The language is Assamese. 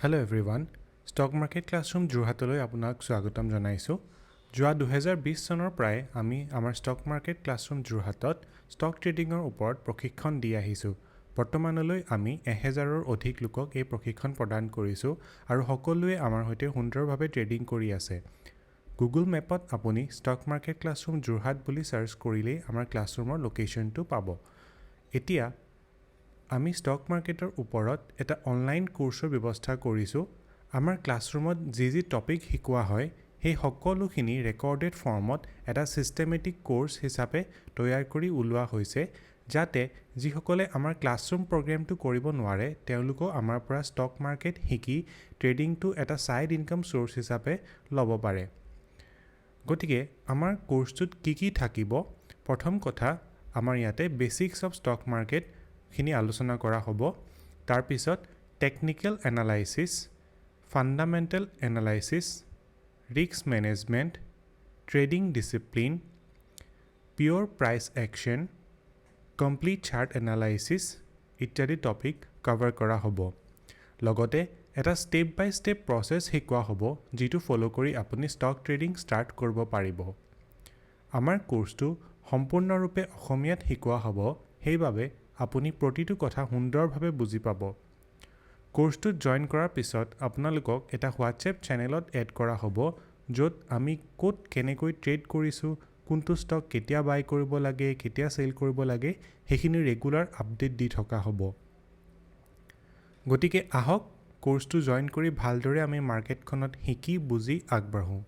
Hello everyone, Stock Market Classroom Jorhatলৈ আপোনাক স্বাগতম জনাইছোঁ। যোৱা 2020 চনৰ প্ৰায় আমি আমাৰ Stock Market Classroom Jorhatত ষ্টক ট্ৰেডিঙৰ ওপৰত প্ৰশিক্ষণ দি আহিছোঁ। বৰ্তমানলৈ আমি 1000ৰ অধিক লোকক এই প্ৰশিক্ষণ প্ৰদান কৰিছোঁ আৰু সকলোৱে আমাৰ সৈতে সুন্দৰভাৱে ট্ৰেডিং কৰি আছে। Google মেপত আপুনি Stock Market Classroom Jorhat বুলি সাৰ্চ কৰিলেই আমাৰ ক্লাছৰুমৰ লোকেশ্যনটো পাব। এতিয়া আমি ষ্টক মাৰ্কেটৰ ওপৰত এটা অনলাইন কোৰ্সৰ ব্যৱস্থা কৰিছোঁ। আমাৰ ক্লাছৰুমত যি টপিক শিকোৱা হয় সেই সকলোখিনি ৰেকৰ্ডেড ফৰ্মত এটা সিস্টেমেটিক কোৰ্স হিচাপে তৈয়াৰ কৰি উলিওৱা হৈছে, যাতে যিসকলে আমাৰ ক্লাছৰুম প্ৰগ্ৰামটো কৰিব নোৱাৰে তেওঁলোকো আমাৰ পৰা ষ্টক মাৰ্কেট শিকি ট্ৰেডিংটো এটা সাইড ইনকাম সোৰ্স হিচাপে ল'ব পাৰে। গতিকে আমাৰ কোৰ্সটোত কি থাকিব? প্ৰথম কথা, আমাৰ ইয়াতে বেসিক্স অফ ষ্টক মাৰ্কেট খিনি আলোচনা কৰা হ'ব। তাৰ পিছত technical analysis, fundamental analysis, risk management, trading discipline, pure price action, complete chart analysis ইত্যাদি টপিক কভাৰ কৰা হ'ব। লগতে এটা স্টেপ বাই স্টেপ প্ৰসেস শিকোৱা হ'ব, যিটো ফলো কৰি আপুনি ষ্টক ট্ৰেডিং ষ্টাৰ্ট কৰিব পাৰিব। আমাৰ কোৰ্সটো সম্পূৰ্ণৰূপে অসমীয়াত শিকোৱা হ'ব, সেইবাবে আপুনি প্ৰতিটো কথা সুন্দৰভাৱে বুজি পাব। কোৰ্সটোত জয়েন কৰাৰ পিছত আপোনালোকক এটা হোৱাটছএপ চেনেলত এড কৰা হ'ব, য'ত আমি ক'ত কেনেকৈ ট্ৰেড কৰিছোঁ, কোনটো ষ্টক কেতিয়া বাই কৰিব লাগে, কেতিয়া সেল কৰিব লাগে, সেইখিনি ৰেগুলাৰ আপডেট দি থকা হ'ব। গতিকে আহক কোৰ্সটো জয়েন কৰি ভালদৰে আমি মাৰ্কেটখনত শিকি বুজি আগবাঢ়ো।